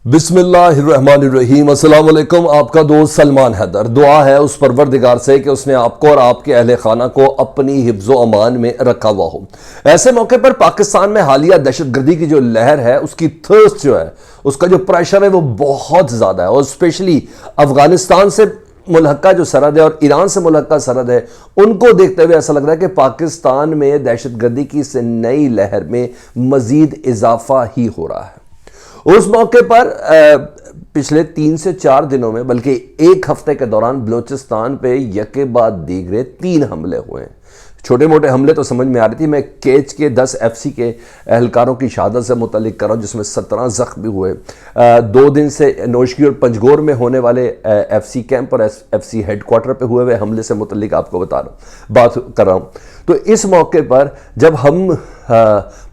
بسم اللہ الرحمن الرحیم۔ السلام علیکم، آپ کا دوست سلمان حیدر۔ دعا ہے اس پروردگار سے کہ اس نے آپ کو اور آپ کے اہل خانہ کو اپنی حفظ و امان میں رکھا ہوا ہو۔ ایسے موقع پر پاکستان میں حالیہ دہشت گردی کی جو لہر ہے، اس کی تھرسٹ جو ہے، اس کا جو پریشر ہے وہ بہت زیادہ ہے، اور اسپیشلی افغانستان سے ملحقہ جو سرحد ہے اور ایران سے ملحقہ سرحد ہے، ان کو دیکھتے ہوئے ایسا لگ رہا ہے کہ پاکستان میں دہشت گردی کی اس نئی لہر میں مزید اضافہ ہی ہو رہا ہے۔ اس موقع پر پچھلے 3 سے 4 دنوں میں بلکہ ایک ہفتے کے دوران بلوچستان پہ یکے بعد دیگرے 3 حملے ہوئے ہیں۔ چھوٹے موٹے حملے تو سمجھ میں آ رہی تھی، میں کیچ کے 10 ایف سی کے اہلکاروں کی شہادت سے متعلق کر رہا ہوں، جس میں 17 زخمی ہوئے۔ 2 دن سے نوشکی اور پنجگور میں ہونے والے ایف سی کیمپ اور ایف سی ہیڈ کوارٹر پہ ہوئے حملے سے متعلق آپ کو بات کر رہا ہوں۔ تو اس موقع پر جب ہم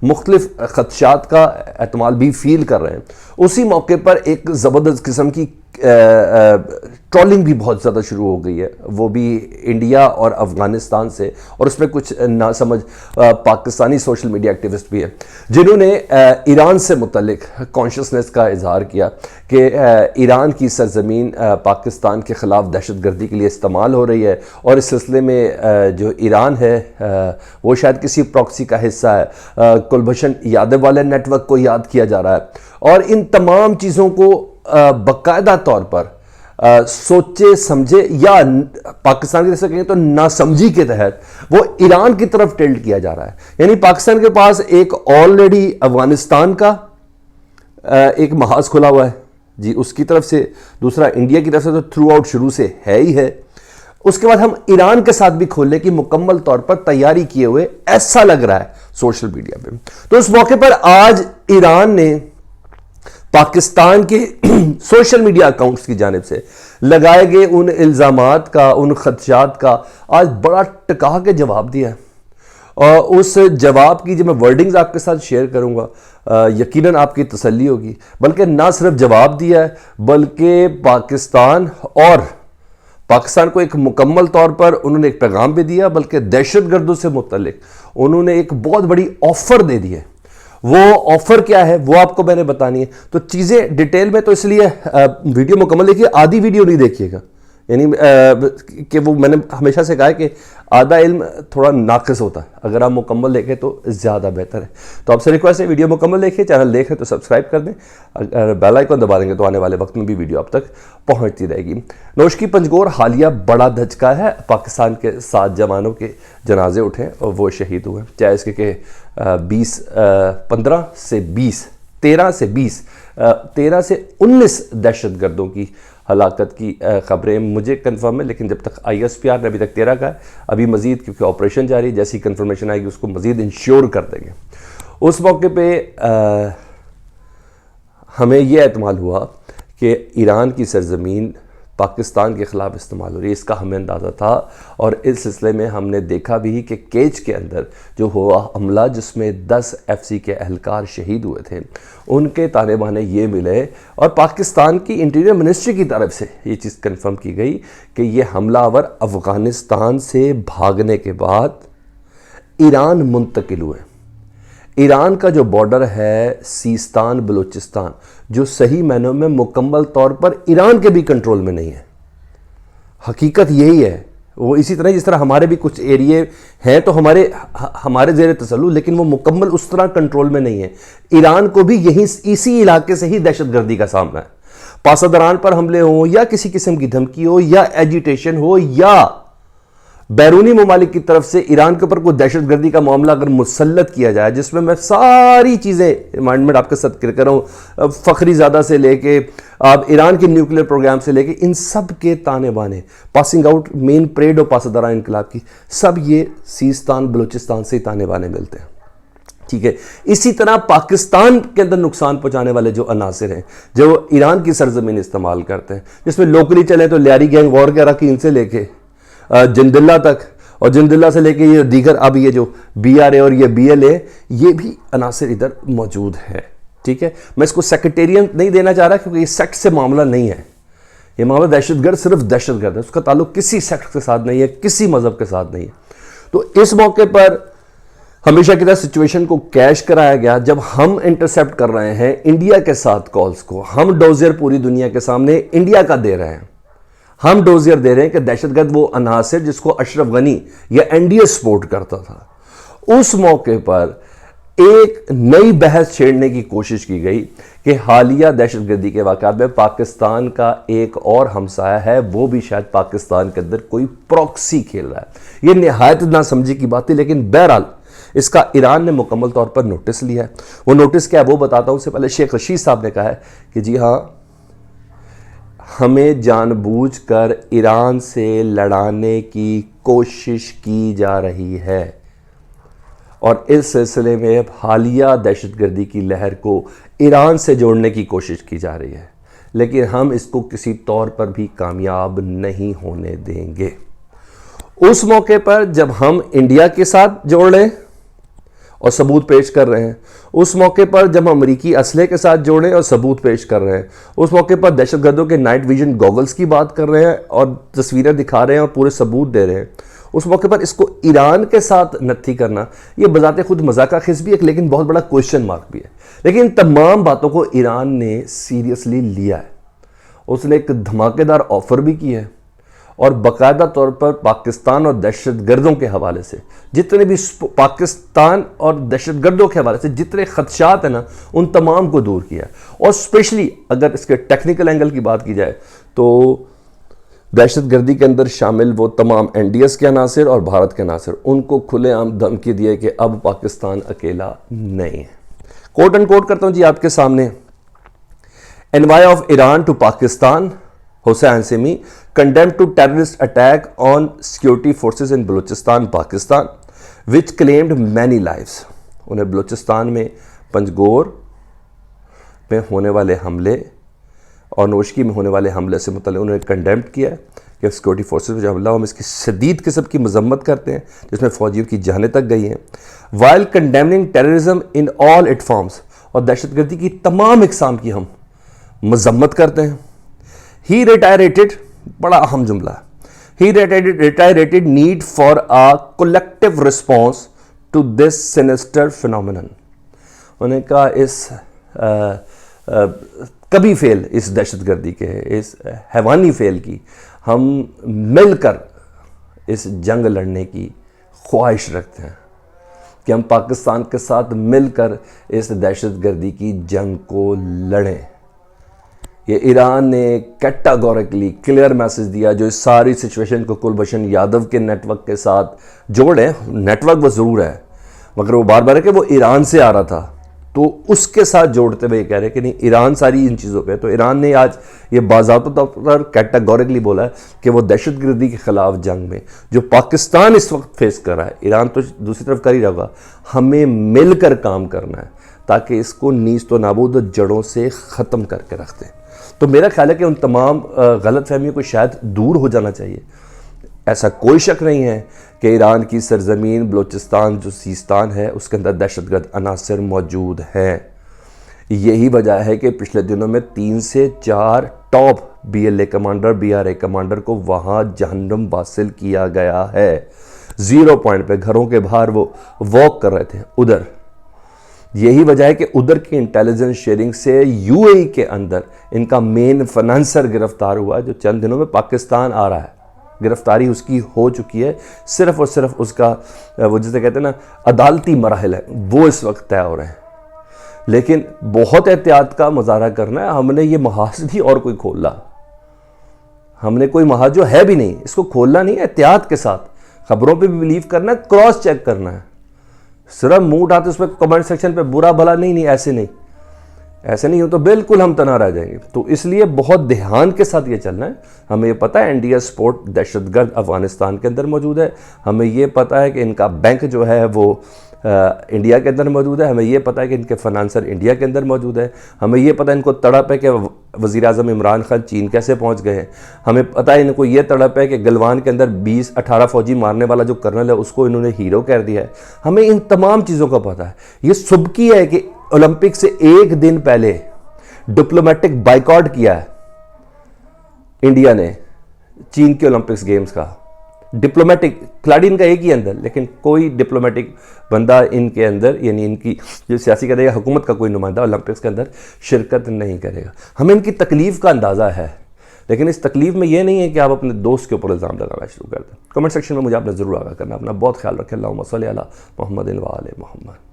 مختلف خدشات کا احتمال بھی فیل کر رہے ہیں، اسی موقع پر ایک زبردست قسم کی ٹرولنگ بھی بہت زیادہ شروع ہو گئی ہے، وہ بھی انڈیا اور افغانستان سے، اور اس میں کچھ ناسمجھ پاکستانی سوشل میڈیا ایکٹیوسٹ بھی ہیں جنہوں نے ایران سے متعلق کانشسنس کا اظہار کیا کہ ایران کی سرزمین پاکستان کے خلاف دہشت گردی کے لیے استعمال ہو رہی ہے، اور اس سلسلے میں جو ایران ہے وہ شاید کسی پراکسی کا حصہ ہے۔ کلبھشن یادو والے نیٹ ورک کو یاد کیا جا رہا ہے، اور ان تمام چیزوں کو باقاعدہ طور پر سوچے سمجھے یا پاکستان کی طرف سے کہیں تو ناسمجھی کے تحت وہ ایران کی طرف ٹلٹ کیا جا رہا ہے۔ یعنی پاکستان کے پاس ایک آلریڈی افغانستان کا ایک محاذ کھلا ہوا ہے جی، اس کی طرف سے، دوسرا انڈیا کی طرف سے تو تھرو آؤٹ شروع سے ہے ہی ہے، اس کے بعد ہم ایران کے ساتھ بھی کھولنے کی مکمل طور پر تیاری کیے ہوئے ایسا لگ رہا ہے سوشل میڈیا پہ۔ تو اس موقع پر آج ایران نے پاکستان کے سوشل میڈیا اکاؤنٹس کی جانب سے لگائے گئے ان الزامات کا، ان خدشات کا آج بڑا ٹکا کے جواب دیا ہے، اور اس جواب کی جب میں ورڈنگز آپ کے ساتھ شیئر کروں گا یقیناً آپ کی تسلی ہوگی۔ بلکہ نہ صرف جواب دیا ہے، بلکہ پاکستان کو ایک مکمل طور پر انہوں نے ایک پیغام بھی دیا، بلکہ دہشت گردوں سے متعلق انہوں نے ایک بہت بڑی آفر دے دی ہے۔ وہ آفر کیا ہے وہ آپ کو میں نے بتانی ہے، تو چیزیں ڈیٹیل میں، تو اس لیے ویڈیو مکمل دیکھیے، آدھی ویڈیو نہیں دیکھیے گا، یعنی کہ وہ میں نے ہمیشہ سے کہا ہے کہ آدھا علم تھوڑا ناقص ہوتا ہے، اگر آپ مکمل دیکھیں تو زیادہ بہتر ہے۔ تو آپ سے ریکویسٹ ہے ویڈیو مکمل دیکھیں، چینل دیکھ رہے تو سبسکرائب کر دیں، اگر بیل آئیکن دبا دیں گے تو آنے والے وقت میں بھی ویڈیو آپ تک پہنچتی رہے گی۔ نوشکی پنجگور حالیہ بڑا دھچکا ہے، پاکستان کے 7 جوانوں کے جنازے اٹھے اور وہ شہید ہوئے، چاہے اس کے کہ 13 سے 19 دہشت گردوں کی ہلاکت کی خبریں مجھے کنفرم ہے، لیکن جب تک ISPR نے ابھی تک 13 کا ہے، ابھی مزید کیونکہ آپریشن جاری ہے، جیسی کنفرمیشن آئے گی اس کو مزید انشور کر دیں گے۔ اس موقع پہ ہمیں یہ اعتماد ہوا کہ ایران کی سرزمین پاکستان کے خلاف استعمال ہو رہی ہے، اس کا ہمیں اندازہ تھا، اور اس سلسلے میں ہم نے دیکھا بھی کہ کیچ کے اندر جو ہوا حملہ جس میں 10 FCC کے اہلکار شہید ہوئے تھے، ان کے تانے بانے یہ ملے، اور پاکستان کی انٹیریئر منسٹری کی طرف سے یہ چیز کنفرم کی گئی کہ یہ حملہ آور افغانستان سے بھاگنے کے بعد ایران منتقل ہوئے۔ ایران کا جو بارڈر ہے سیستان بلوچستان، جو صحیح معنوں میں مکمل طور پر ایران کے بھی کنٹرول میں نہیں ہے، حقیقت یہی ہے۔ وہ اسی طرح جس طرح ہمارے بھی کچھ ایریے ہیں تو ہمارے زیر تسلط، لیکن وہ مکمل اس طرح کنٹرول میں نہیں ہے۔ ایران کو بھی اسی علاقے سے ہی دہشت گردی کا سامنا ہے، پاسداران پر حملے ہوں یا کسی قسم کی دھمکی ہو یا ایجیٹیشن ہو، یا بیرونی ممالک کی طرف سے ایران کے اوپر کوئی دہشت گردی کا معاملہ اگر مسلط کیا جائے، جس میں ساری چیزیں ریمائنڈمنٹ آپ کے ساتھ کر رہا ہوں، فخری زادہ سے لے کے آپ ایران کے نیوکلیر پروگرام سے لے کے ان سب کے تانے بانے، پاسنگ آؤٹ مین پریڈ اور پاسداران انقلاب کی، سب یہ سیستان بلوچستان سے ہی تانے بانے ملتے ہیں، ٹھیک ہے۔ اسی طرح پاکستان کے اندر نقصان پہنچانے والے جو عناصر ہیں جو ایران کی سرزمین استعمال کرتے ہیں، جس میں لوکلی چلیں تو لیاری گینگ وار کے اراکین سے لے کے جندلہ تک، اور جندلہ سے لے کے یہ دیگر اب یہ جو BRA اور یہ BLA، یہ بھی عناصر ادھر موجود ہے، ٹھیک ہے۔ میں اس کو سیکٹیرین نہیں دینا چاہ رہا کیونکہ یہ سیکٹ سے معاملہ نہیں ہے، یہ معاملہ دہشت گرد صرف دہشت گرد ہے، اس کا تعلق کسی سیکٹ کے ساتھ نہیں ہے، کسی مذہب کے ساتھ نہیں ہے۔ تو اس موقع پر ہمیشہ کی طرح سچویشن کو کیش کرایا گیا جب ہم انٹرسیپٹ کر رہے ہیں انڈیا کے ساتھ کالز کو. ہم ڈوزیر پوری دنیا کے سامنے انڈیا کا دے رہے ہیں. ہم ڈوزیر دے رہے ہیں کہ دہشت گرد وہ عناصر جس کو اشرف غنی یا این ڈی اے سپورٹ کرتا تھا. اس موقع پر ایک نئی بحث چھیڑنے کی کوشش کی گئی کہ حالیہ دہشت گردی کے واقعات میں پاکستان کا ایک اور ہمسایہ ہے, وہ بھی شاید پاکستان کے اندر کوئی پروکسی کھیل رہا ہے. یہ نہایت نہ سمجھی کی بات ہے, لیکن بہرحال اس کا ایران نے مکمل طور پر نوٹس لیا ہے. وہ نوٹس کیا ہے وہ بتاتا ہوں. اس سے پہلے شیخ رشید صاحب نے کہا ہے کہ جی ہاں, ہمیں جان بوجھ کر ایران سے لڑانے کی کوشش کی جا رہی ہے, اور اس سلسلے میں حالیہ دہشت گردی کی لہر کو ایران سے جوڑنے کی کوشش کی جا رہی ہے, لیکن ہم اس کو کسی طور پر بھی کامیاب نہیں ہونے دیں گے. اس موقع پر جب ہم انڈیا کے ساتھ جوڑ رہے ہیں اور ثبوت پیش کر رہے ہیں, اس موقع پر جب ہم امریکی اسلحے کے ساتھ جوڑیں اور ثبوت پیش کر رہے ہیں, اس موقع پر دہشت گردوں کے نائٹ ویژن گوگلز کی بات کر رہے ہیں اور تصویریں دکھا رہے ہیں اور پورے ثبوت دے رہے ہیں, اس موقع پر اس کو ایران کے ساتھ نتھی کرنا یہ بذات خود مذاقہ خیز بھی ہے, لیکن بہت بڑا کوشچن مارک بھی ہے. لیکن ان تمام باتوں کو ایران نے سیریسلی لیا ہے. اس نے ایک دھماکے دار آفر بھی کی ہے, اور باقاعدہ طور پر پاکستان اور دہشت گردوں کے حوالے سے جتنے بھی پاکستان اور دہشت گردوں کے حوالے سے جتنے خدشات ہیں نا, ان تمام کو دور کیا ہے. اور اسپیشلی اگر اس کے ٹیکنیکل اینگل کی بات کی جائے تو دہشت گردی کے اندر شامل وہ تمام این ڈی ایس کے عناصر اور بھارت کے عناصر, ان کو کھلے عام دھمکی دیے کہ اب پاکستان اکیلا نہیں ہے. کوٹ اینڈ کوٹ کرتا ہوں جی آپ کے سامنے. Envoy of Iran to Pakistan, Hussain Sami condemned to terrorist attack on security forces in Balochistan Pakistan which claimed many lives. انہیں بلوچستان میں پنجگور میں ہونے والے حملے اور نوشکی میں ہونے والے حملے سے متعلق انہوں نے کنڈیمڈ کیا ہے کہ سیکورٹی فورسز جو حملہ ہم اس کی شدید قسم کی مذمت کرتے ہیں, جس میں فوجیوں کی جانیں تک گئی ہیں. while condemning terrorism in all its forms, اور دہشت گردی کی تمام اقسام کی ہم مذمت کرتے ہیں. he reiterated, بڑا اہم جملہ ہے, he reiterated need for a collective response to this sinister phenomenon. انہوں نے کہا اس کبھی فیل, اس دہشت گردی کے, اس حیوانی فیل کی ہم مل کر اس جنگ لڑنے کی خواہش رکھتے ہیں, کہ ہم پاکستان کے ساتھ مل کر اس دہشت گردی کی جنگ کو لڑیں. یہ ایران نے کیٹاگوریکلی کلیئر میسج دیا, جو اس ساری سچویشن کو کلبھشن یادو کے نیٹ ورک کے ساتھ جوڑیں. نیٹ ورک وہ ضرور ہے, مگر وہ بار بار ہے کہ وہ ایران سے آ رہا تھا, تو اس کے ساتھ جوڑتے ہوئے یہ کہہ رہے ہیں کہ نہیں ایران ساری ان چیزوں پہ. تو ایران نے آج یہ باضابطہ طور پر کیٹاگوریکلی بولا ہے کہ وہ دہشت گردی کے خلاف جنگ میں جو پاکستان اس وقت فیس کر رہا ہے, ایران تو دوسری طرف کر ہی رہا, ہمیں مل کر کام کرنا ہے تاکہ اس کو نیست و نابود جڑوں سے ختم کر کے رکھ دیں. تو میرا خیال ہے کہ ان تمام غلط فہمیوں کو شاید دور ہو جانا چاہیے. ایسا کوئی شک نہیں ہے کہ ایران کی سرزمین بلوچستان جو سیستان ہے اس کے اندر دہشت گرد عناصر موجود ہیں. یہی وجہ ہے کہ پچھلے دنوں میں 3 سے 4 top B L A commander, B R A commander کو وہاں جہنم واصل کیا گیا ہے. 0 پوائنٹ پہ گھروں کے باہر وہ واک کر رہے تھے ادھر. یہی وجہ ہے کہ ادھر کی انٹیلیجنس شیئرنگ سے یو اے ای کے اندر ان کا مین فنانسر گرفتار ہوا, جو چند دنوں میں پاکستان آ رہا ہے. گرفتاری اس کی ہو چکی ہے, صرف اور صرف اس کا وہ جسے کہتے ہیں نا عدالتی مراحل ہے وہ اس وقت طے ہو رہے ہیں. لیکن بہت احتیاط کا مظاہرہ کرنا ہے. ہم نے یہ محاذ نہیں اور کوئی کھولا, ہم نے کوئی محاذ جو ہے بھی نہیں اس کو کھولنا نہیں. احتیاط کے ساتھ خبروں پہ بھی بلیو کرنا ہے, کراس چیک کرنا ہے. صرف منہ اٹھاتے اس پہ کمنٹ سیکشن پہ برا بھلا نہیں, ایسے نہیں ہو تو بالکل ہم تنہا رہ جائیں گے. تو اس لیے بہت دھیان کے ساتھ یہ چلنا ہے. ہمیں یہ پتہ ہے این ڈی ایس سپورٹ دہشت گرد افغانستان کے اندر موجود ہے. ہمیں یہ پتہ ہے کہ ان کا بینک جو ہے وہ انڈیا کے اندر موجود ہے. ہمیں یہ پتہ ہے کہ ان کے فنانسر انڈیا کے اندر موجود ہے. ہمیں یہ پتہ ہے ان کو تڑپ ہے کہ وزیر اعظم عمران خان چین کیسے پہنچ گئے ہیں. ہمیں پتہ ہے ان کو یہ تڑپ ہے کہ گلوان کے اندر 20-18 فوجی مارنے والا جو کرنل ہے اس کو انہوں نے ہیرو کہہ دیا ہے. ہمیں ان تمام چیزوں کا پتہ ہے. یہ سبکی ہے کہ اولمپک سے 1 دن پہلے ڈپلومیٹک بائیکاٹ کیا ہے انڈیا نے چین کے اولمپکس گیمز کا. ڈپلومیٹک کھلاڑی ان کا ایک ہی اندر، لیکن کوئی ڈپلومیٹک بندہ ان کے اندر، یعنی ان کی جو سیاسی کرے گا حکومت کا کوئی نمائندہ اولمپکس کے اندر شرکت نہیں کرے گا۔ ہمیں ان کی تکلیف کا اندازہ ہے، لیکن اس تکلیف میں یہ نہیں ہے کہ آپ اپنے دوست کے اوپر الزام لگانا شروع کر دیں۔ کمنٹ سیکشن میں مجھے آپ نے ضرور آگاہ کرنا۔ اپنا بہت خیال رکھیں۔ اللہم صلی علی محمد و آل محمد۔